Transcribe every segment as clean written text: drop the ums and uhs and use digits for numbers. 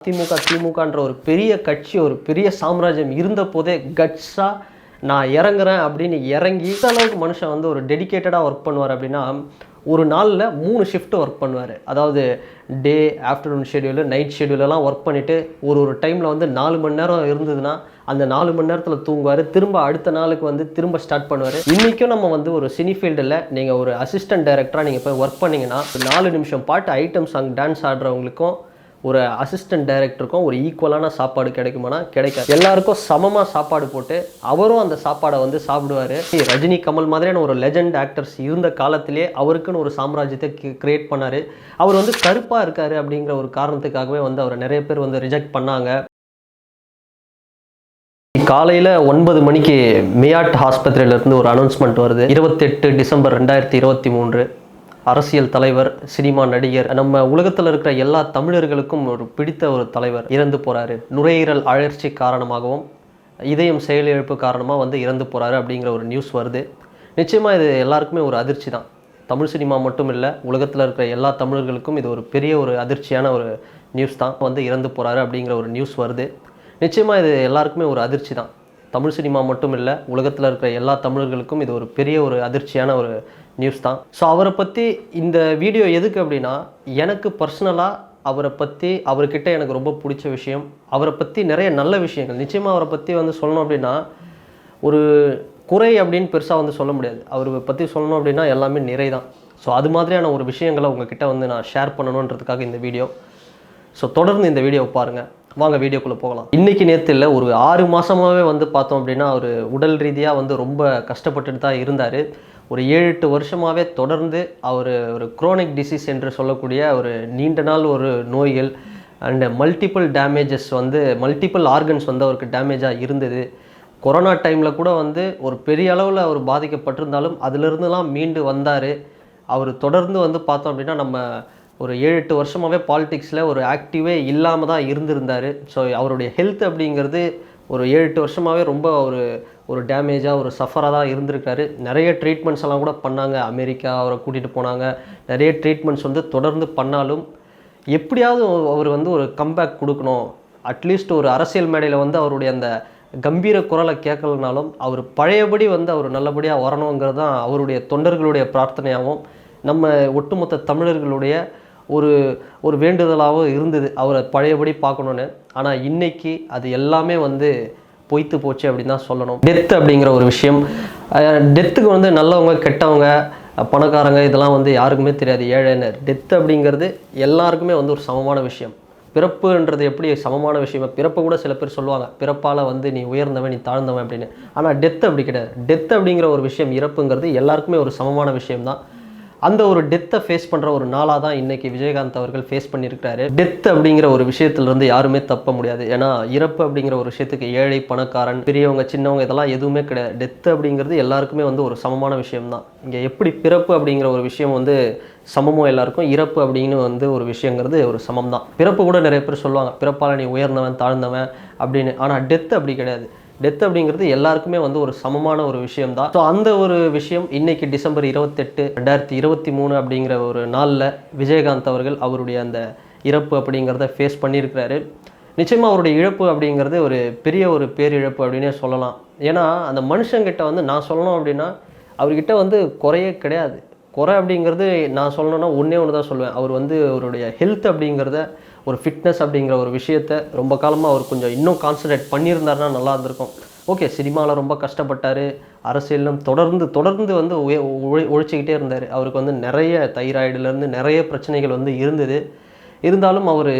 திமுகன்ற ஒரு பெரிய கட்சி, ஒரு பெரிய சாம்ராஜ்யம் இருந்த போதே கட்ஸாக நான் இறங்குறேன் அப்படின்னு இறங்கி இந்த அளவுக்கு மனுஷன் வந்து ஒரு டெடிக்கேட்டடாக ஒர்க் பண்ணுவார் அப்படின்னா, ஒரு நாளில் 3 ஷிஃப்ட் ஒர்க் பண்ணுவார். அதாவது டே, ஆஃப்டர்நூன் ஷெடியூலு, நைட் ஷெடியூலெல்லாம் ஒர்க் பண்ணிவிட்டு ஒரு டைமில் வந்து 4 மணி நேரம் இருந்ததுன்னா அந்த 4 மணி நேரத்தில் தூங்குவார். திரும்ப அடுத்த நாளுக்கு வந்து திரும்ப ஸ்டார்ட் பண்ணுவார். இன்றைக்கும் நம்ம வந்து ஒரு சினி ஃபீல்டில் நீங்கள் ஒரு அசிஸ்டன்ட் டைரக்டராக நீங்கள் போய் ஒர்க் பண்ணிங்கன்னா 4 நிமிஷம் பாட்டு ஐட்டம் சாங் டான்ஸ் ஆடுறவங்களுக்கும் ஒரு அசிஸ்டன்ட் டைரக்டருக்கும் ஒரு ஈக்குவலான சாப்பாடு கிடைக்குமானா கிடைக்காது. எல்லாருக்கும் சமமாக சாப்பாடு போட்டு அவரும் அந்த சாப்பாடை வந்து சாப்பிடுவார். ரஜினி, கமல் மாதிரியான ஒரு லெஜண்ட் ஆக்டர்ஸ் இருந்த காலத்திலே அவருக்குன்னு ஒரு சாம்ராஜ்யத்தை கிரியேட் பண்ணார். அவர் வந்து கருப்பாக இருக்கார் அப்படிங்கிற ஒரு காரணத்துக்காகவே வந்து அவரை நிறைய பேர் வந்து ரிஜெக்ட் பண்ணாங்க. காலையில் 9 மணிக்கு மியாட் ஆஸ்பத்திரியிலேருந்து ஒரு அனௌன்ஸ்மெண்ட் வருது. 28 டிசம்பர் 2023 அரசியல் தலைவர், சினிமா நடிகர், நம்ம உலகத்தில் இருக்கிற எல்லா தமிழர்களுக்கும் ஒரு பிடித்த ஒரு தலைவர் இறந்து போகிறாரு. நுரையீரல் அழற்சி காரணமாகவும் இதயம் செயலிழப்பு காரணமாக வந்து இறந்து போகிறாரு அப்படிங்கிற ஒரு நியூஸ் வருது. நிச்சயமாக இது எல்லாருக்குமே ஒரு அதிர்ச்சி தான். தமிழ் சினிமா மட்டும் இல்லை, உலகத்தில் இருக்கிற எல்லா தமிழர்களுக்கும் இது ஒரு பெரிய ஒரு அதிர்ச்சியான ஒரு நியூஸ் தான். வந்து இறந்து போகிறாரு அப்படிங்கிற ஒரு நியூஸ் வருது. நிச்சயமாக இது எல்லாருக்குமே ஒரு அதிர்ச்சி தான். தமிழ் சினிமா மட்டும் இல்லை, உலகத்தில் இருக்கிற எல்லா தமிழர்களுக்கும் இது ஒரு பெரிய ஒரு அதிர்ச்சியான ஒரு நியூஸ் தான். ஸோ அவரை பற்றி இந்த வீடியோ எதுக்கு அப்படின்னா, எனக்கு பர்சனலாக அவரை பற்றி, அவர்கிட்ட எனக்கு ரொம்ப பிடிச்ச விஷயம், அவரை பற்றி நிறைய நல்ல விஷயங்கள். நிச்சயமாக அவரை பற்றி வந்து சொல்லணும் அப்படின்னா ஒரு குறை அப்படின்னு பெருசாக வந்து சொல்ல முடியாது. அவரை பற்றி சொல்லணும் அப்படின்னா எல்லாமே நிறை தான். ஸோ அது மாதிரியான ஒரு விஷயங்களை உங்ககிட்ட வந்து நான் ஷேர் பண்ணணுன்றதுக்காக இந்த வீடியோ. ஸோ தொடர்ந்து இந்த வீடியோவை பாருங்கள். வாங்க வீடியோக்குள்ளே போகலாம். இன்றைக்கி நேற்று இல்லை, ஒரு 6 மாதமாகவே வந்து பார்த்தோம் அப்படின்னா அவர் உடல் ரீதியாக வந்து ரொம்ப கஷ்டப்பட்டுட்டு தான் இருந்தார். ஒரு 7-8 வருஷமாகவே தொடர்ந்து அவர் ஒரு குரோனிக் டிசீஸ் என்று சொல்லக்கூடிய ஒரு நீண்ட நாள் ஒரு நோய்கள் அண்டு மல்டிபிள் டேமேஜஸ் வந்து மல்டிபிள் ஆர்கன்ஸ் வந்து அவருக்கு டேமேஜாக இருந்தது. கொரோனா டைமில் கூட வந்து ஒரு பெரிய அளவில் அவர் பாதிக்கப்பட்டிருந்தாலும் அதிலிருந்துலாம் மீண்டு வந்தார். அவர் தொடர்ந்து வந்து பார்த்தோம் அப்படின்னா நம்ம ஒரு 7-8 வருஷமாகவே பாலிடிக்ஸில் ஒரு ஆக்டிவே இல்லாமல் தான் இருந்திருந்தார். ஸோ அவருடைய ஹெல்த் அப்படிங்கிறது ஒரு 7-8 வருஷமாகவே ரொம்ப ஒரு டேமேஜாக ஒரு சஃபராக தான் இருந்திருக்காரு. நிறைய ட்ரீட்மெண்ட்ஸ் எல்லாம் கூட பண்ணாங்க. அமெரிக்கா அவரை கூட்டிகிட்டு போனாங்க. நிறைய ட்ரீட்மெண்ட்ஸ் வந்து தொடர்ந்து பண்ணாலும் எப்படியாவது அவர் வந்து ஒரு கம்பேக் கொடுக்கணும், அட்லீஸ்ட் ஒரு அரசியல் மேடையில் வந்து அவருடைய அந்த கம்பீர குரலை கேட்கலனாலும் அவர் பழையபடி வந்து அவர் நல்லபடியாக வரணுங்கிறது தான் அவருடைய தொண்டர்களுடைய பிரார்த்தனையாகவும் நம்ம ஒட்டுமொத்த தமிழர்களுடைய ஒரு வேண்டுதலாகவும் இருந்தது, அவரை பழையபடி பார்க்கணுன்னு. ஆனால் இன்றைக்கி அது எல்லாமே வந்து பொய்த்து போச்சு அப்படின்னு தான் சொல்லணும். டெத் அப்படிங்கிற ஒரு விஷயம், டெத்துக்கு வந்து நல்லவங்க, கெட்டவங்க, பணக்காரங்க இதெல்லாம் வந்து யாருக்குமே தெரியாது. ஏழைன்னு டெத் அப்படிங்கிறது எல்லாருக்குமே வந்து ஒரு சமமான விஷயம். பிறப்புன்றது எப்படி சமமான விஷயம், பிறப்பை கூட சில பேர் சொல்லுவாங்க, பிறப்பால் வந்து நீ உயர்ந்தவன், நீ தாழ்ந்தவன் அப்படின்னு. ஆனால் டெத் அப்படி கிடையாது. டெத் அப்படிங்கிற ஒரு விஷயம், இறப்புங்கிறது எல்லாருக்குமே ஒரு சமமான விஷயம்தான். அந்த ஒரு டெத்தை ஃபேஸ் பண்ணுற ஒரு நாளாக தான் இன்றைக்கி விஜயகாந்த் அவர்கள் ஃபேஸ் பண்ணியிருக்கிறாரு. டெத் அப்படிங்கிற ஒரு விஷயத்துலேருந்து யாருமே தப்ப முடியாது. ஏன்னா இறப்பு அப்படிங்கிற ஒரு விஷயத்துக்கு ஏழை, பணக்காரன், பெரியவங்க, சின்னவங்க இதெல்லாம் எதுவுமே கிடையாது. டெத் அப்படிங்கிறது எல்லாருக்குமே வந்து ஒரு சமமான விஷயம்தான். இங்கே எப்படி பிறப்பு அப்படிங்கிற ஒரு விஷயம் வந்து சமமோ எல்லாருக்கும், இறப்பு அப்படின்னு வந்து ஒரு விஷயங்கிறது ஒரு சமம் தான். பிறப்பு கூட நிறைய பேர் சொல்லுவாங்க, பிறப்பால் நீ உயர்ந்தவன், தாழ்ந்தவன் அப்படின்னு. ஆனால் டெத் அப்படி கிடையாது. டெத் அப்படிங்கிறது எல்லாருக்குமே வந்து ஒரு சமமான ஒரு விஷயம் தான். ஸோ அந்த ஒரு விஷயம் இன்றைக்கி டிசம்பர் 28, 2023 அப்படிங்கிற ஒரு நாளில் விஜயகாந்த் அவர்கள் அவருடைய அந்த இறப்பு அப்படிங்கிறத ஃபேஸ் பண்ணியிருக்கிறாரு. நிச்சயமாக அவருடைய இழப்பு அப்படிங்கிறது ஒரு பெரிய ஒரு பேரிழப்பு அப்படின்னே சொல்லலாம். ஏன்னா அந்த மனுஷங்கிட்ட வந்து நான் சொல்லணும் அப்படின்னா அவர்கிட்ட வந்து குறையே கிடையாது. குறை அப்படிங்கிறது நான் சொல்லணும்னா ஒன்றே தான் சொல்லுவேன். அவர் வந்து அவருடைய ஹெல்த் அப்படிங்கிறத, ஒரு ஃபிட்னஸ் அப்படிங்கிற ஒரு விஷயத்தை ரொம்ப காலமாக அவர் கொஞ்சம் இன்னும் கான்சன்ட்ரேட் பண்ணியிருந்தாருன்னா நல்லா இருந்திருக்கும். ஓகே, சினிமாவில் ரொம்ப கஷ்டப்பட்டார், அரசியலும் தொடர்ந்து வந்து உழைச்சிக்கிட்டே இருந்தார். அவருக்கு வந்து நிறைய தைராய்டுலேருந்து நிறைய பிரச்சனைகள் வந்து இருந்தாலும் அவர்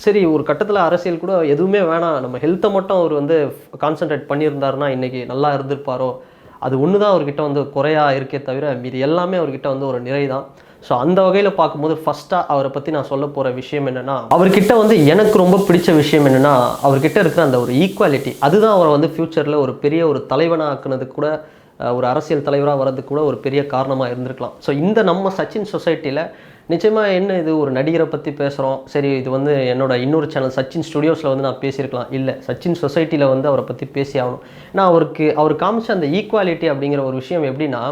சரி ஒரு கட்டத்தில் அரசியல் கூட எதுவுமே வேணாம், நம்ம ஹெல்த்தை மட்டும் அவர் வந்து கான்சன்ட்ரேட் பண்ணியிருந்தாருன்னா இன்றைக்கி நல்லா இருந்திருப்பாரோ. அது ஒன்று தான் அவர்கிட்ட வந்து குறையாக இருக்கே தவிர மீது எல்லாமே அவர்கிட்ட வந்து ஒரு நிறை தான். ஸோ அந்த வகையில் பார்க்கும்போது ஃபஸ்ட்டாக அவரை பற்றி நான் சொல்ல போகிற விஷயம் என்னென்னா, அவர்கிட்ட வந்து எனக்கு ரொம்ப பிடிச்ச விஷயம் என்னென்னா அவர்கிட்ட இருக்கிற அந்த ஒரு ஈக்குவாலிட்டி. அதுதான் அவரை வந்து ஃப்யூச்சரில் ஒரு பெரிய ஒரு தலைவனாக ஆக்குனதுக்கு கூட, ஒரு அரசியல் தலைவராக வர்றதுக்கு கூட ஒரு பெரிய காரணமாக இருந்திருக்கலாம். ஸோ இந்த நம்ம சச்சின் சொசைட்டியில் நிச்சயமாக என்ன இது ஒரு நடிகரை பற்றி பேசுகிறோம், சரி இது வந்து என்னோட இன்னொரு சேனல் சச்சின் ஸ்டுடியோஸில் வந்து நான் பேசியிருக்கலாம். இல்லை, சச்சின் சொசைட்டியில் வந்து அவரை பற்றி பேசி ஆகணும். நான் அவர் காமிச்ச அந்த ஈக்குவாலிட்டி அப்படிங்கிற ஒரு விஷயம் எப்படின்னா,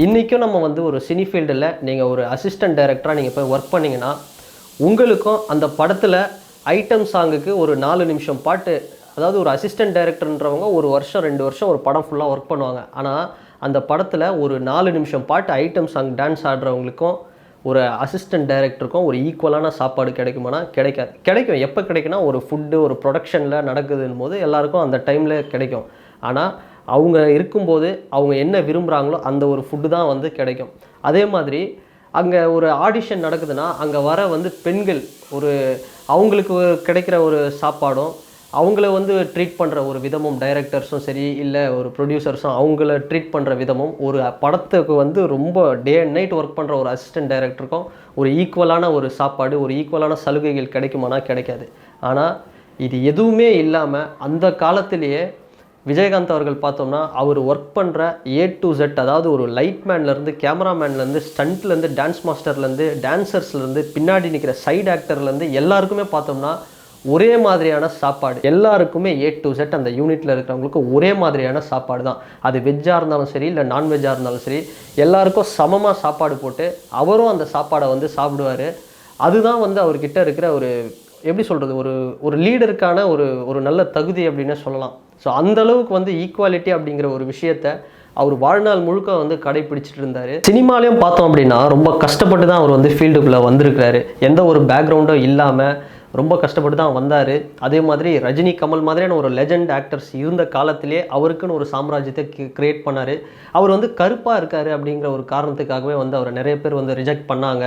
இன்றைக்கும் நம்ம வந்து ஒரு சினி ஃபீல்டில் நீங்கள் ஒரு அசிஸ்டன்ட் டைரக்டராக நீங்கள் போய் ஒர்க் பண்ணிங்கன்னா உங்களுக்கும் அந்த படத்தில் ஐட்டம் சாங்குக்கு ஒரு 4 நிமிஷம் பாட்டு, அதாவது ஒரு அசிஸ்டன்ட் டைரக்டர்ன்றவங்க 1 வருஷம் 2 வருஷம் ஒரு படம் ஃபுல்லாக ஒர்க் பண்ணுவாங்க. ஆனால் அந்த படத்தில் ஒரு 4 நிமிஷம் பாட்டு ஐட்டம் சாங் டான்ஸ் ஆடுறவங்களுக்கும் ஒரு அசிஸ்டன்ட் டைரக்டருக்கும் ஒரு ஈக்குவலான சாப்பாடு கிடைக்குமானா கிடைக்காது. கிடைக்கும். எப்போ கிடைக்குன்னா, ஒரு ஃபுட்டு ஒரு ப்ரொடக்ஷனில் நடக்குதுன்னு போது எல்லாருக்கும் அந்த டைமில் கிடைக்கும். ஆனால் அவங்க இருக்கும்போது அவங்க என்ன விரும்புகிறாங்களோ அந்த ஒரு ஃபுட்டு தான் வந்து கிடைக்கும். அதே மாதிரி அங்கே ஒரு ஆடிஷன் நடக்குதுன்னா அங்கே வர வந்து பெண்கள் ஒரு அவங்களுக்கு கிடைக்கிற ஒரு சாப்பாடும், அவங்கள வந்து ட்ரீட் பண்ணுற ஒரு விதமும், டைரக்டர்ஸும் சரி இல்லை ஒரு ப்ரொடியூசர்ஸும் அவங்கள ட்ரீட் பண்ணுற விதமும், ஒரு படத்துக்கு வந்து ரொம்ப டே அண்ட் நைட் ஒர்க் பண்ணுற ஒரு அசிஸ்டன்ட் டைரக்டருக்கும் ஒரு ஈக்குவலான ஒரு சாப்பாடு, ஒரு ஈக்குவலான சலுகைகள் கிடைக்குமானா கிடைக்காது. ஆனால் இது எதுவுமே இல்லாமல் அந்த காலத்திலேயே விஜயகாந்த் அவர்கள் பார்த்தோம்னா அவர் ஒர்க் பண்ணுற A to Z, அதாவது ஒரு லைட்மேன்லேருந்து கேமராமேன்லேருந்து ஸ்டண்ட்லேருந்து டான்ஸ் மாஸ்டர்லேருந்து டான்சர்ஸ்லேருந்து பின்னாடி நிற்கிற சைடு ஆக்டர்லேருந்து எல்லாருக்குமே பார்த்தோம்னா ஒரே மாதிரியான சாப்பாடு. எல்லாருக்குமே A to Z அந்த யூனிட்டில் இருக்கிறவங்களுக்கு ஒரே மாதிரியான சாப்பாடு தான். அது வெஜ்ஜாக இருந்தாலும் சரி இல்லை நான்வெஜ்ஜாக இருந்தாலும் சரி எல்லாருக்கும் சமமாக சாப்பாடு போட்டு அவரும் அந்த சாப்பாடை வந்து சாப்பிடுவார். அதுதான் வந்து அவர்கிட்ட இருக்கிற ஒரு எப்படி சொல்கிறது, ஒரு லீடருக்கான ஒரு நல்ல தகுதி அப்படின்னே சொல்லலாம். ஸோ அந்தளவுக்கு வந்து ஈக்குவாலிட்டி அப்படிங்கிற ஒரு விஷயத்தை அவர் வாழ்நாள் முழுக்க வந்து கடைப்பிடிச்சிட்டு இருந்தார். சினிமாலையும் பார்த்தோம் அப்படின்னா ரொம்ப கஷ்டப்பட்டு தான் அவர் வந்து ஃபீல்டுக்குள்ளே வந்திருக்கிறாரு. எந்த ஒரு பேக்ரவுண்டும் இல்லாமல் ரொம்ப கஷ்டப்பட்டு தான் வந்தார். அதே மாதிரி ரஜினி, கமல் மாதிரியான ஒரு லெஜண்ட் ஆக்டர்ஸ் இருந்த காலத்திலே அவருக்குன்னு ஒரு சாம்ராஜ்யத்தை கிரியேட் பண்ணார். அவர் வந்து கருப்பாக இருக்கார் அப்படிங்கிற ஒரு காரணத்துக்காகவே வந்து அவரை நிறைய பேர் வந்து ரிஜெக்ட் பண்ணாங்க.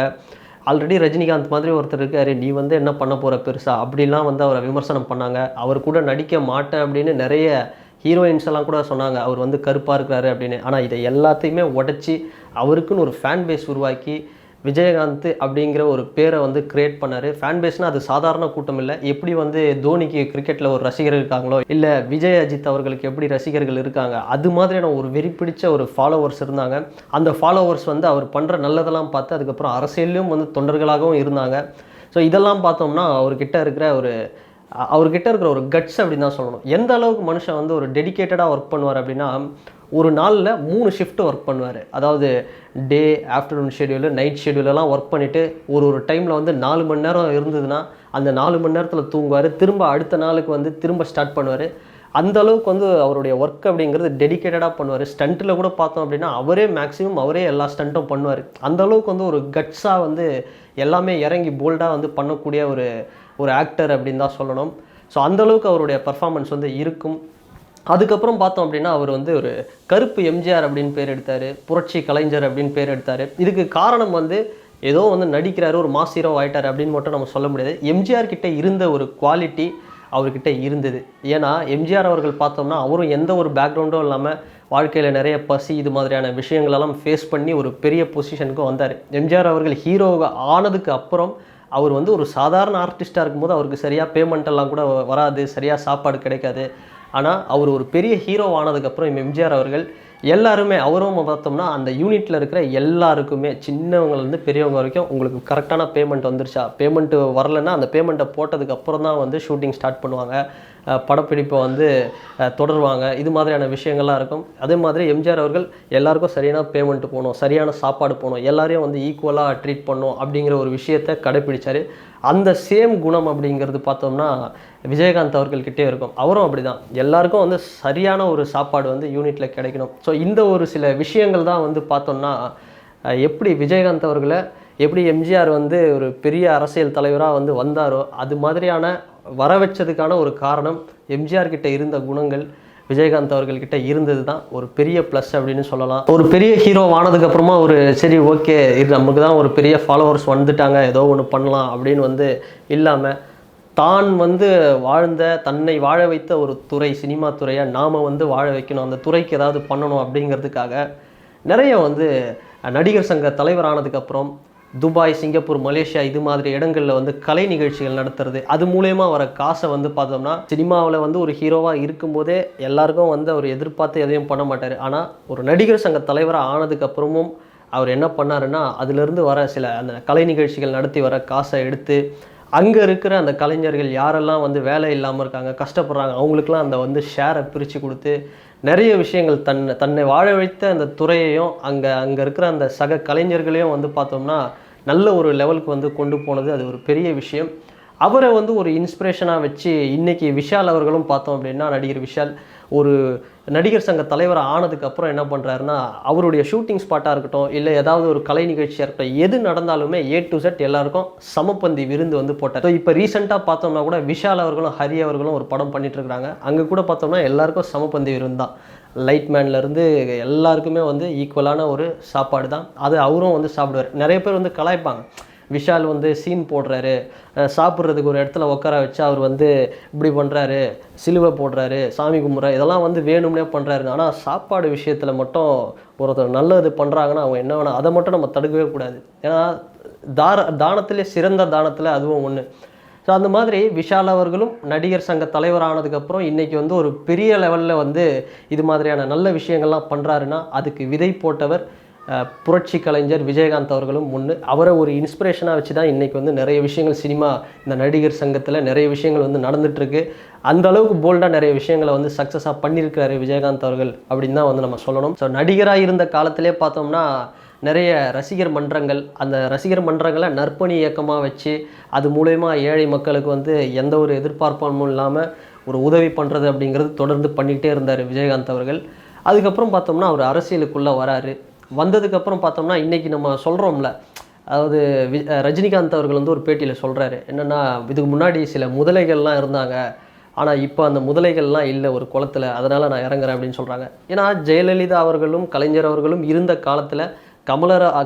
ஆல்ரெடி ரஜினிகாந்த் மாதிரி ஒருத்தர் இருக்கார், நீ வந்து என்ன பண்ண போகிற பெருசா அப்படிலாம் வந்து அவரை விமர்சனம் பண்ணாங்க. அவர் கூட நடிக்க மாட்டேன் அப்படின்னு நிறைய ஹீரோயின்ஸ் எல்லாம் கூட சொன்னாங்க அவர் வந்து கருப்பாக இருக்கிறாரு அப்படின்னு. ஆனால் இதை எல்லாத்தையுமே உடச்சி அவருக்குன்னு ஒரு ஃபேன் பேஸ் உருவாக்கி விஜயகாந்த் அப்படிங்கிற ஒரு பேரை வந்து கிரியேட் பண்ணார். ஃபேன் பேஸ்னால் அது சாதாரண கூட்டம் இல்லை. எப்படி வந்து தோனிக்கு கிரிக்கெட்டில் ஒரு ரசிகர் இருக்காங்களோ இல்லை விஜய் அஜித் அவர்களுக்கு எப்படி ரசிகர்கள் இருக்காங்க, அது மாதிரியான ஒரு வெறி பிடிச்ச ஒரு ஃபாலோவர்ஸ் இருந்தாங்க. அந்த ஃபாலோவர்ஸ் வந்து அவர் பண்ணுற நல்லதெல்லாம் பார்த்து அதுக்கப்புறம் அரசியல்லையும் வந்து தொண்டர்களாகவும் இருந்தாங்க. ஸோ இதெல்லாம் பார்த்தோம்னா அவர்கிட்ட இருக்கிற ஒரு கட்ஸ் அப்படின்னு தான் சொல்லணும். எந்த அளவுக்கு மனுஷன் வந்து ஒரு டெடிக்கேட்டடாக ஒர்க் பண்ணுவார் அப்படின்னா, ஒரு நாளில் 3 ஷிஃப்ட் ஒர்க் பண்ணுவார். அதாவது டே, ஆஃப்டர்நூன் ஷெடியூலு, நைட் ஷெடியூலெல்லாம் ஒர்க் பண்ணிவிட்டு ஒரு டைமில் வந்து 4 மணி நேரம் இருந்ததுன்னா அந்த 4 மணி நேரத்தில் தூங்குவார். திரும்ப அடுத்த நாளுக்கு வந்து திரும்ப ஸ்டார்ட் பண்ணுவார். அந்த அளவுக்கு வந்து அவருடைய ஒர்க் அப்படிங்கிறது டெடிக்கேட்டடாக பண்ணுவார். ஸ்டண்ட்டில் கூட பார்த்தோம் அப்படின்னா அவரே எல்லா ஸ்டண்ட்டும் பண்ணுவார். அந்த அளவுக்கு வந்து ஒரு கட்ஸாக வந்து எல்லாமே இறங்கி போல்டாக வந்து பண்ணக்கூடிய ஒரு ஆக்டர் அப்படின்னு தான் சொல்லணும். ஸோ அந்தளவுக்கு அவருடைய பர்ஃபார்மன்ஸ் வந்து இருக்கும். அதுக்கப்புறம் பார்த்தோம் அப்படின்னா அவர் வந்து ஒரு கருப்பு எம்ஜிஆர் அப்படின்னு பேர் எடுத்தார், புரட்சி கலைஞர் அப்படின்னு பேர் எடுத்தார். இதுக்கு காரணம் வந்து ஏதோ வந்து நடிக்கிறாரு, ஒரு மாஸ் ஹீரோ ஆகிட்டார் அப்படின்னு மட்டும் நம்ம சொல்ல முடியாது. எம்ஜிஆர் கிட்டே இருந்த ஒரு குவாலிட்டி அவர்கிட்ட இருந்தது. ஏன்னா எம்ஜிஆர் அவர்கள் பார்த்தோம்னா அவரும் எந்த ஒரு பேக்ரவுண்டும் இல்லாமல் வாழ்க்கையில் நிறைய பசி இது மாதிரியான விஷயங்களெல்லாம் ஃபேஸ் பண்ணி ஒரு பெரிய பொசிஷனுக்கு வந்தார். எம்ஜிஆர் அவர்கள் ஹீரோ ஆனதுக்கு அப்புறம் அவர் வந்து ஒரு சாதாரண ஆர்டிஸ்ட்டாக இருக்கும்போது அவருக்கு சரியாக பேமெண்ட்டெல்லாம் கூட வராது, சரியாக சாப்பாடு கிடைக்காது. ஆனால் அவர் ஒரு பெரிய ஹீரோ ஆனதுக்கப்புறம் எம்ஜிஆர் அவர்கள் எல்லாருமே அவரும் பார்த்தோம்னா அந்த யூனிட்டில் இருக்கிற எல்லாருக்குமே சின்னவங்கலேருந்து பெரியவங்க வரைக்கும் உங்களுக்கு கரெக்டான பேமெண்ட் வந்துருச்சா, பேமெண்ட்டு வரலைன்னா அந்த பேமெண்ட்டை போட்டதுக்கப்புறம் தான் வந்து ஷூட்டிங் ஸ்டார்ட் பண்ணுவாங்க, படப்பிடிப்பை வந்து தொடருவாங்க. இது மாதிரியான விஷயங்கள்லாம் இருக்கும். அதே மாதிரி எம்ஜிஆர் அவர்கள் எல்லாருக்கும் சரியான பேமெண்ட் போகணும், சரியான சாப்பாடு போகணும், எல்லாரையும் வந்து ஈக்குவலாக ட்ரீட் பண்ணணும் அப்படிங்கிற ஒரு விஷயத்தை கடைப்பிடிச்சார். அந்த சேம் குணம் அப்படிங்கிறது பார்த்தோம்னா விஜயகாந்த் அவர்கள்கிட்டே இருக்கும். அவரும் அப்படி தான், எல்லாருக்கும் வந்து சரியான ஒரு சாப்பாடு வந்து யூனிட்டில் கிடைக்கணும். ஸோ இந்த ஒரு சில விஷயங்கள் தான் வந்து பார்த்தோம்னா எப்படி விஜயகாந்த் அவர்களை எப்படி எம்ஜிஆர் வந்து ஒரு பெரிய அரசியல் தலைவராக வந்து வந்தாரோ அது மாதிரியான வர வச்சதுக்கான ஒரு காரணம் எம்ஜிஆர் கிட்ட இருந்த குணங்கள் விஜயகாந்த் அவர்கள்கிட்ட இருந்தது தான் ஒரு பெரிய ப்ளஸ் அப்படின்னு சொல்லலாம். ஒரு பெரிய ஹீரோ ஆனதுக்கப்புறமா ஒரு சரி ஓகே இது நமக்கு தான் ஒரு பெரிய ஃபாலோவர்ஸ் வந்துட்டாங்க ஏதோ ஒன்று பண்ணலாம் அப்படின்னு வந்து இல்லாமல் தான் வந்து தன்னை வாழ வைத்த ஒரு துறை சினிமா துறையை நாம் வந்து வாழ வைக்கணும், அந்த துறைக்கு ஏதாவது பண்ணணும் அப்படிங்கிறதுக்காக நிறைய வந்து நடிகர் சங்க தலைவர் ஆனதுக்கப்புறம் துபாய், சிங்கப்பூர், மலேசியா இது மாதிரி இடங்களில் வந்து கலை நிகழ்ச்சிகள் நடத்துறது, அது மூலயமா வர காசை வந்து பார்த்தோம்னா சினிமாவில் வந்து ஒரு ஹீரோவாக இருக்கும்போதே எல்லாருக்கும் வந்து அவர் எதிர்பார்த்து எதையும் பண்ண மாட்டார். ஆனால் ஒரு நடிகர் சங்க தலைவராக ஆனதுக்கப்புறமும் அவர் என்ன பண்ணாருன்னா அதிலிருந்து வர சில அந்த கலை நிகழ்ச்சிகள் நடத்தி வர காசை எடுத்து அங்கே இருக்கிற அந்த கலைஞர்கள் யாரெல்லாம் வந்து வேலை இல்லாமல் இருக்காங்க, கஷ்டப்படுறாங்க, அவங்களுக்குலாம் அந்த வந்து ஷேரை பிரித்து கொடுத்து நிறைய விஷயங்கள் தன்னை வாழ வைத்த அந்த துறையையும் அங்கே இருக்கிற அந்த சக கலைஞர்களையும் வந்து பார்த்தோம்னா நல்ல ஒரு லெவலுக்கு வந்து கொண்டு போனது அது ஒரு பெரிய விஷயம். அவரை வந்து ஒரு இன்ஸ்பிரேஷனாக வச்சு இன்றைக்கி விஷால் அவர்களும் பார்த்தோம் அப்படின்னா, நடிகர் விஷால் ஒரு நடிகர் சங்க தலைவர் ஆனதுக்கப்புறம் என்ன பண்ணுறாருன்னா, அவருடைய ஷூட்டிங் ஸ்பாட்டாக இருக்கட்டும், இல்லை ஏதாவது ஒரு கலை நிகழ்ச்சியாக இருக்கட்டும், எது நடந்தாலுமே A to Z எல்லாருக்கும் சமப்பந்தி விருந்து வந்து போட்டார். ஸோ இப்போ ரீசெண்டாக பார்த்தோம்னா கூட விஷால் அவர்களும் ஹரி அவர்களும் ஒரு படம் பண்ணிட்டுருக்காங்க. அங்கே கூட பார்த்தோம்னா எல்லாருக்கும் சமப்பந்தி விருந்து தான். லைட்மேன்லேருந்து எல்லாருக்குமே வந்து ஈக்குவலான ஒரு சாப்பாடு தான். அது அவரும் வந்து சாப்பிடுவார். நிறைய பேர் வந்து கலாய்ப்பாங்க, விஷால் வந்து சீன் போடுறாரு, சாப்பிட்றதுக்கு ஒரு இடத்துல உட்கார வச்சு அவர் வந்து இப்படி பண்ணுறாரு, சிலுவை போடுறாரு, சாமி கும்பிட்றாரு, இதெல்லாம் வந்து வேணும்னே பண்ணுறாரு. ஆனால் சாப்பாடு விஷயத்தில் மட்டும் ஒருத்தர் நல்லது பண்ணுறாங்கன்னா அவங்க என்ன வேணால் அதை மட்டும் நம்ம தடுக்கவே கூடாது. ஏன்னா தானத்திலே சிறந்த தானத்தில் அதுவும் ஒன்று. ஸோ அந்த மாதிரி விஷால் அவர்களும் நடிகர் சங்க தலைவர் ஆனதுக்கப்புறம் இன்றைக்கி வந்து ஒரு பெரிய லெவலில் வந்து இது மாதிரியான நல்ல விஷயங்கள்லாம் பண்ணுறாருன்னா அதுக்கு விதை போட்டவர் புரட்சி கலைஞர் விஜயகாந்த் அவர்களும் ஒன்று. அவரை ஒரு இன்ஸ்பிரேஷனாக வச்சு தான் இன்றைக்கி வந்து நிறைய விஷயங்கள் சினிமா இந்த நடிகர் சங்கத்தில் நிறைய விஷயங்கள் வந்து நடந்துகிட்ருக்கு. அந்த அளவுக்கு போல்டாக நிறைய விஷயங்களை வந்து சக்ஸஸாக பண்ணியிருக்காரு விஜயகாந்த் அவர்கள் அப்படின்னு தான் வந்து நம்ம சொல்லணும். ஸோ நடிகராக இருந்த காலத்திலே பார்த்தோம்னா நிறைய ரசிகர் மன்றங்கள், அந்த ரசிகர் மன்றங்களை நற்பணி இயக்கமாக வச்சு அது மூலயமா ஏழை மக்களுக்கு வந்து எந்த ஒரு எதிர்பார்ப்பும் இல்லாமல் ஒரு உதவி பண்ணுறது அப்படிங்கிறது தொடர்ந்து பண்ணிகிட்டே இருந்தார் விஜயகாந்த் அவர்கள். அதுக்கப்புறம் பார்த்தோம்னா அவர் அரசியலுக்குள்ளே வராரு. வந்ததுக்கப்புறம் பார்த்தோம்னா இன்றைக்கி நம்ம சொல்கிறோம்ல, அதாவது ரஜினிகாந்த் அவர்கள் வந்து ஒரு பேட்டியில் சொல்கிறாரு என்னென்னா, இதுக்கு முன்னாடி சில முதலைகள்லாம் இருந்தாங்க, ஆனால் இப்போ அந்த முதலைகள்லாம் இல்லை ஒரு குளத்தில், அதனால் நான் இறங்குறேன் அப்படின்னு சொல்கிறாங்க. ஏன்னா ஜெயலலிதா அவர்களும் கலைஞர் அவர்களும் இருந்த காலத்தில்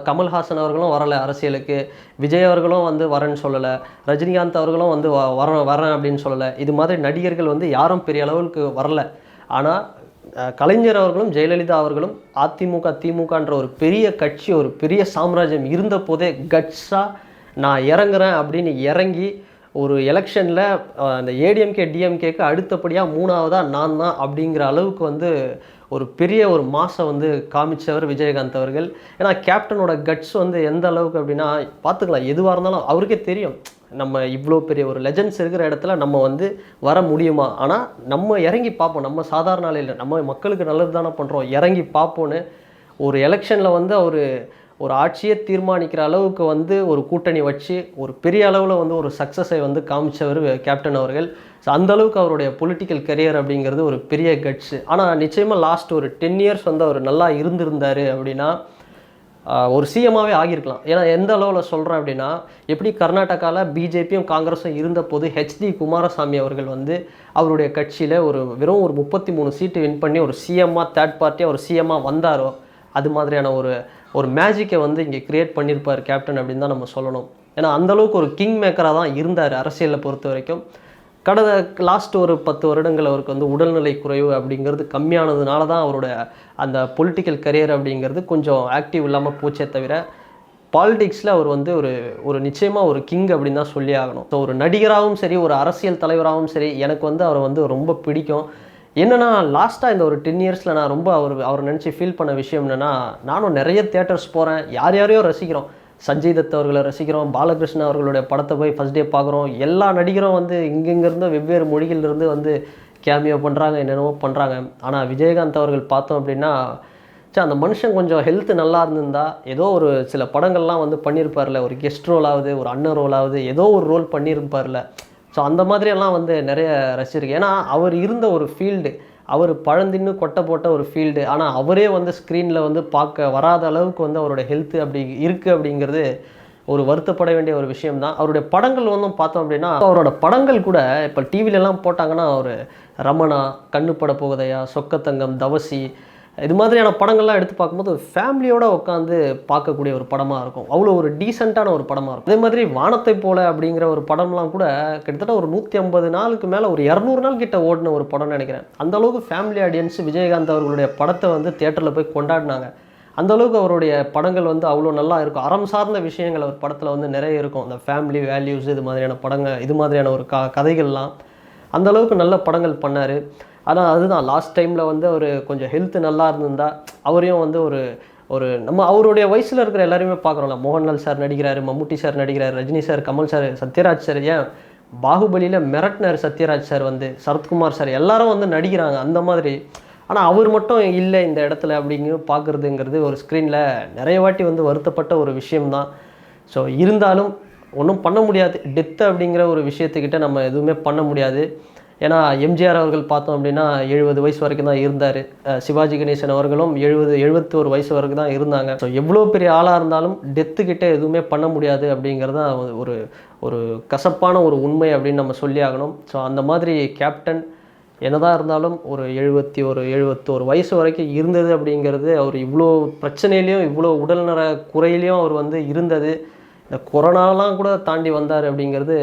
கமல்ஹாசன் அவர்களும் வரலை அரசியலுக்கு, விஜய் அவர்களும் வந்து வரேன்னு சொல்லலை, ரஜினிகாந்த் அவர்களும் வந்து வரேன் அப்படின்னு சொல்லலை. இது மாதிரி நடிகர்கள் வந்து யாரும் பெரிய அளவுக்கு வரல. ஆனால் கலைஞர் அவர்களும் ஜெயலலிதா அவர்களும் அதிமுக திமுகன்ற ஒரு பெரிய கட்சி, ஒரு பெரிய சாம்ராஜ்யம் இருந்த போதே கட்ஸாக நான் இறங்குறேன் அப்படின்னு இறங்கி ஒரு எலெக்ஷனில் அந்த ஏடிஎம்கே டிஎம்கேக்கு அடுத்தபடியாக மூணாவதாக நான் தான் அப்படிங்கிற அளவுக்கு வந்து ஒரு பெரிய ஒரு மாசம் வந்து காமிச்சவர் விஜயகாந்த் அவர்கள். ஏன்னா கேப்டனோட கட்ஸ் வந்து எந்த அளவுக்கு அப்படின்னா பார்த்துக்கலாம், எதுவாக இருந்தாலும் அவருக்கே தெரியும் நம்ம இவ்வளோ பெரிய ஒரு லெஜண்ட்ஸ் இருக்கிற இடத்துல நம்ம வந்து வர முடியுமா, ஆனால் நம்ம இறங்கி பார்ப்போம், நம்ம சாதாரண ஆளையில் நம்ம மக்களுக்கு நல்லது தானே பண்ணுறோம், இறங்கி பார்ப்போன்னு ஒரு எலெக்ஷனில் வந்து ஒரு ஆட்சியை தீர்மானிக்கிற அளவுக்கு வந்து ஒரு கூட்டணி வச்சு ஒரு பெரிய அளவில் வந்து ஒரு சக்ஸஸை வந்து காமிச்சவர் கேப்டன் அவர்கள். ஸோ அந்தளவுக்கு அவருடைய பொலிட்டிக்கல் கரியர் அப்படிங்கிறது ஒரு பெரிய கட்ஸு. ஆனால் நிச்சயமாக லாஸ்ட் ஒரு 10 இயர்ஸ் வந்து அவர் நல்லா இருந்திருந்தார் அப்படின்னா ஒரு சிஎம்மாகவே ஆகியிருக்கலாம். ஏன்னா எந்த அளவில் சொல்கிறேன் அப்படின்னா, எப்படி கர்நாடகாவில் பிஜேபியும் காங்கிரஸும் இருந்த போது ஹெச்டி குமாரசாமி அவர்கள் வந்து அவருடைய கட்சியில் வெறும் ஒரு 33 சீட்டு வின் பண்ணி ஒரு சிஎம்மாக தேர்ட் பார்ட்டியாக ஒரு சிஎம்மாக வந்தாரோ, அது மாதிரியான ஒரு மேஜிக்கை வந்து இங்கே கிரியேட் பண்ணியிருப்பார் கேப்டன் அப்படின்னு தான் நம்ம சொல்லணும். ஏன்னா அந்தளவுக்கு ஒரு கிங் மேக்கராக தான் இருந்தார் அரசியலை பொறுத்த வரைக்கும். கடந்த லாஸ்ட் ஒரு 10 வருடங்கள் அவருக்கு வந்து உடல்நிலை குறைவு அப்படிங்கிறது கம்மியானதுனால தான் அவரோட அந்த பொலிட்டிக்கல் கரியர் அப்படிங்கிறது கொஞ்சம் ஆக்டிவ் இல்லாமல் போச்சே தவிர, பாலிடிக்ஸில் அவர் வந்து ஒரு நிச்சயமாக ஒரு கிங் அப்படின்னு தான் சொல்லி ஆகணும். ஸோ ஒரு நடிகராகவும் சரி, ஒரு அரசியல் தலைவராகவும் சரி, எனக்கு வந்து அவரை வந்து ரொம்ப பிடிக்கும். என்னென்னா லாஸ்ட்டாக இந்த ஒரு 10 இயர்ஸில் நான் ரொம்ப அவர் நினச்சி ஃபீல் பண்ண விஷயம் என்னென்னா, நானும் நிறைய தியேட்டர்ஸ் போகிறேன், யாரையோ ரசிக்கிறோம், சஞ்சய் தத் அவர்களை ரசிக்கிறோம், பாலகிருஷ்ண அவர்களுடைய படத்தை போய் ஃபஸ்ட் டே பார்க்குறோம், எல்லா நடிகரும் வந்து இங்கேருந்து வெவ்வேறு மொழிகளிலிருந்து வந்து கேமியோ பண்ணுறாங்க, என்னென்னவோ பண்ணுறாங்க. ஆனால் விஜயகாந்த் அவர்கள் பார்த்தோம் அப்படின்னா, அந்த மனுஷன் கொஞ்சம் ஹெல்த்து நல்லா இருந்திருந்தா ஏதோ ஒரு சில படங்கள்லாம் வந்து பண்ணியிருப்பார்ல, ஒரு கெஸ்ட் ரோலாவது, ஒரு அண்ணன் ரோலாவது, ஏதோ ஒரு ரோல் பண்ணியிருப்பார்ல. ஸோ அந்த மாதிரியெல்லாம் வந்து நிறைய ரசிச்சிருக்கு. ஏன்னா அவர் இருந்த ஒரு ஃபீல்டு, அவர் பழந்தின்னு கொட்டை போட்ட ஒரு ஃபீல்டு, ஆனால் அவரே வந்து ஸ்க்ரீனில் வந்து பார்க்க வராத அளவுக்கு வந்து அவரோட ஹெல்த்து அப்படி இருக்குது அப்படிங்கிறது ஒரு வருத்தப்பட வேண்டிய ஒரு விஷயம்தான். அவருடைய படங்கள் வந்து பார்த்தோம் அப்படின்னா, அவரோட படங்கள் கூட இப்போ டிவிலெலாம் போட்டாங்கன்னா ஒரு ரமணா, கண்ணு பட போகுதையா, சொக்கத்தங்கம், தவசி, இது மாதிரியான படங்கள்லாம் எடுத்து பார்க்கும்போது ஃபேமிலியோடு உட்காந்து பார்க்கக்கூடிய ஒரு படமாக இருக்கும். அவ்வளோ ஒரு டீசெண்டான ஒரு படமாக இருக்கும். அதே மாதிரி வானத்தை போல அப்படிங்கிற ஒரு படம்லாம் கூட கிட்டத்தட்ட ஒரு 150 நாளுக்கு மேலே ஒரு 200 நாள் கிட்ட ஓடின ஒரு படம்னு நினைக்கிறேன். அந்தளவுக்கு ஃபேமிலி ஆடியன்ஸ் விஜயகாந்த் அவர்களுடைய படத்தை வந்து தியேட்டரில் போய் கொண்டாடினாங்க. அந்தளவுக்கு அவருடைய படங்கள் வந்து அவ்வளோ நல்லா இருக்கும். அறம் சார்ந்த விஷயங்கள் அவர் படத்தில் வந்து நிறைய இருக்கும். அந்த ஃபேமிலி வேல்யூஸ், இது மாதிரியான படங்கள், இது மாதிரியான ஒரு கதைகள்லாம் அந்தளவுக்கு நல்ல படங்கள் பண்ணார். ஆனால் அதுதான் லாஸ்ட் டைமில் வந்து அவர் கொஞ்சம் ஹெல்த்து நல்லா இருந்திருந்தால் அவரையும் வந்து நம்ம அவருடைய வயசில் இருக்கிற எல்லாருமே பார்க்குறோம்ல, மோகன்லால் சார் நடிக்கிறாரு, மம்முட்டி சார் நடிக்கிறார், Rajini sir, Kamal sir, Sathyaraj sir, ஏன் பாகுபலியில் மிரட்டினார் சத்யராஜ் சார் வந்து, சரத்குமார் சார், எல்லாரும் வந்து நடிக்கிறாங்க அந்த மாதிரி. ஆனால் அவர் மட்டும் இல்லை இந்த இடத்துல அப்படிங்கிற பார்க்குறதுங்கிறது ஒரு ஸ்க்ரீனில் நிறைய வாட்டி வந்து வருத்தப்பட்ட ஒரு விஷயம்தான். ஸோ இருந்தாலும் ஒன்றும் பண்ண முடியாது. டெத்து அப்படிங்கிற ஒரு விஷயத்துக்கிட்ட நம்ம எதுவுமே பண்ண முடியாது. ஏன்னா எம்ஜிஆர் அவர்கள் பார்த்தோம் அப்படின்னா 70 வயசு வரைக்கும் தான் இருந்தார். சிவாஜி கணேசன் அவர்களும் 71 வயசு வரைக்கும் தான் இருந்தாங்க. ஸோ எவ்வளோ பெரிய ஆளாக இருந்தாலும் டெத்துக்கிட்ட எதுவுமே பண்ண முடியாது அப்படிங்கிறது தான் ஒரு ஒரு கசப்பான ஒரு உண்மை அப்படின்னு நம்ம சொல்லி ஆகணும். ஸோ அந்த மாதிரி கேப்டன் என்னதான் இருந்தாலும் ஒரு 71 வயசு வரைக்கும் இருந்தது அப்படிங்கிறது, அவர் இவ்வளோ பிரச்சனையிலையும் இவ்வளோ உடல்நல குறையிலையும் அவர் வந்து இருந்தது, இந்த கொரோனாலாம் கூட தாண்டி வந்தார் அப்படிங்கிறது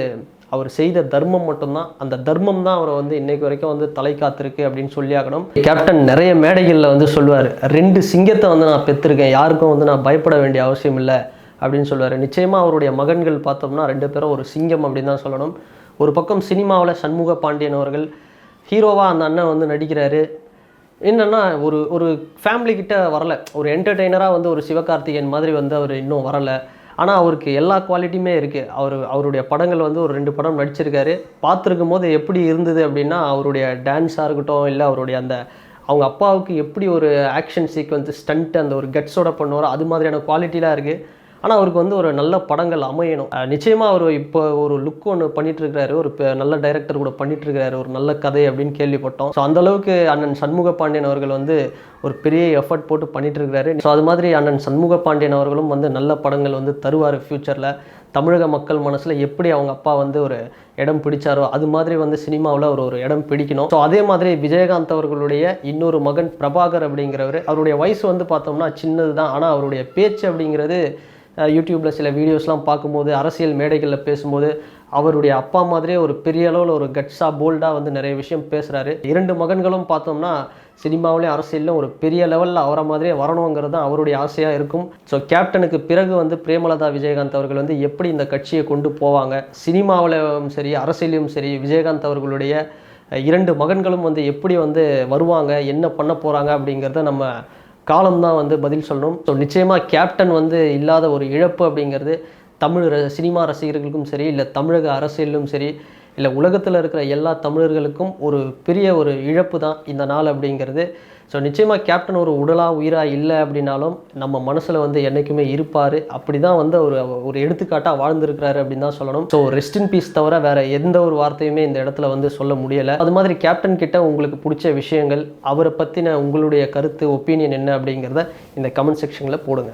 அவர் செய்த தர்மம் மட்டும்தான். அந்த தர்மம் தான் அவரை வந்து இன்னைக்கு வரைக்கும் வந்து தலை காத்திருக்கு அப்படின்னு சொல்லி ஆகணும். கேப்டன் நிறைய மேடைகளில் வந்து சொல்லுவார், 2 சிங்கத்தை வந்து நான் பெற்றிருக்கேன், யாருக்கும் வந்து நான் பயப்பட வேண்டிய அவசியம் இல்லை அப்படின்னு சொல்லுவார். நிச்சயமாக அவருடைய மகன்கள் பார்த்தோம்னா 2 பேரும் ஒரு சிங்கம் அப்படின்னு தான் சொல்லணும். ஒரு பக்கம் சினிமாவில் சண்முக பாண்டியன் அவர்கள் ஹீரோவாக அந்த அண்ணன் வந்து நடிக்கிறாரு. என்னென்னா ஒரு ஒரு ஃபேமிலிக்கிட்ட வரலை, ஒரு என்டர்டெய்னராக வந்து ஒரு சிவகார்த்திகேயன் மாதிரி வந்து அவர் இன்னும் வரலை. ஆனால் அவருக்கு எல்லா குவாலிட்டியுமே இருக்குது. அவருடைய படங்கள் வந்து ஒரு 2 படம் நடிச்சிருக்காரு. பார்த்துருக்கும் போது எப்படி இருந்தது அப்படின்னா, அவருடைய டான்ஸாக இருக்கட்டும், இல்லை அவருடைய அந்த அவங்க அப்பாவுக்கு எப்படி ஒரு ஆக்ஷன் சீக்வன்ஸ் ஸ்டண்ட் அந்த ஒரு கட்ஸோட பண்ணுவாரோ அது மாதிரியான குவாலிட்டிலாம் இருக்குது. ஆனால் அவருக்கு வந்து ஒரு நல்ல படங்கள் அமையணும். நிச்சயமாக அவர் இப்போ ஒரு லுக் ஒன்று பண்ணிகிட்ருக்கிறாரு, ஒரு நல்ல டைரக்டர் கூட பண்ணிகிட்ருக்கிறாரு, ஒரு நல்ல கதை அப்படின்னு கேள்விப்பட்டோம். ஸோ அந்தளவுக்கு அண்ணன் சண்முக பாண்டியன் அவர்கள் வந்து ஒரு பெரிய எஃபர்ட் போட்டு பண்ணிகிட்ருக்கிறாரு. ஸோ அது மாதிரி அண்ணன் சண்முக பாண்டியன் அவர்களும் வந்து நல்ல படங்கள் வந்து தருவார் ஃப்யூச்சரில். தமிழக மக்கள் மனசில் எப்படி அவங்க அப்பா வந்து ஒரு இடம் பிடிச்சாரோ அது மாதிரி வந்து சினிமாவில் ஒரு இடம் பிடிக்கணும். ஸோ அதே மாதிரி விஜயகாந்த் அவர்களுடைய இன்னொரு மகன் பிரபாகர் அப்படிங்கிறவர், அவருடைய வயசு வந்து பார்த்தோம்னா சின்னது தான். ஆனால் அவருடைய பேச்சு அப்படிங்கிறது யூடியூப்பில் சில வீடியோஸ்லாம் பார்க்கும்போது, அரசியல் மேடைகளில் பேசும்போது அவருடைய அப்பா மாதிரியே ஒரு பெரிய அளவில் ஒரு கட்ஸாக போல்டாக வந்து நிறைய விஷயம் பேசுகிறாரு. 2 மகன்களும் பார்த்தோம்னா சினிமாவிலேயும் அரசியலில் ஒரு பெரிய லெவலில் அவரை மாதிரியே வரணுங்கிறது தான் அவருடைய ஆசையாக இருக்கும். ஸோ கேப்டனுக்கு பிறகு வந்து பிரேமலதா விஜயகாந்த் அவர்கள் வந்து எப்படி இந்த கட்சியை கொண்டு போவாங்க, சினிமாவிலும் சரி அரசியலையும் சரி விஜயகாந்த் அவர்களுடைய 2 மகன்களும் வந்து எப்படி வந்து வருவாங்க, என்ன பண்ண போகிறாங்க அப்படிங்கிறத நம்ம காலம்தான் வந்து பதில் சொல்லணும். ஸோ நிச்சயமாக கேப்டன் வந்து இல்லாத ஒரு இழப்பு அப்படிங்கிறது தமிழ் சினிமா ரசிகர்களுக்கும் சரி, இல்லை தமிழக அரசியலும் சரி, இல்லை உலகத்தில் இருக்கிற எல்லா தமிழர்களுக்கும் ஒரு பெரிய ஒரு இழப்பு தான் இந்த நாள் அப்படிங்கிறது. ஸோ நிச்சயமாக கேப்டன் ஒரு உடலாக உயிராக இல்லை அப்படின்னாலும் நம்ம மனசில் வந்து என்றைக்குமே இருப்பார். அப்படி தான் வந்து ஒரு எடுத்துக்காட்டாக வாழ்ந்துருக்கிறாரு அப்படின்னு தான் சொல்லணும். ஸோ ரெஸ்ட் இன் பீஸ் தவிர வேறு எந்த ஒரு வார்த்தையுமே இந்த இடத்துல வந்து சொல்ல முடியலை. அது மாதிரி கேப்டன் கிட்ட உங்களுக்கு பிடிச்ச விஷயங்கள், அவரை பற்றின உங்களுடைய கருத்து ஒப்பீனியன் என்ன அப்படிங்கிறத இந்த கமெண்ட் செக்ஷனில் போடுங்க.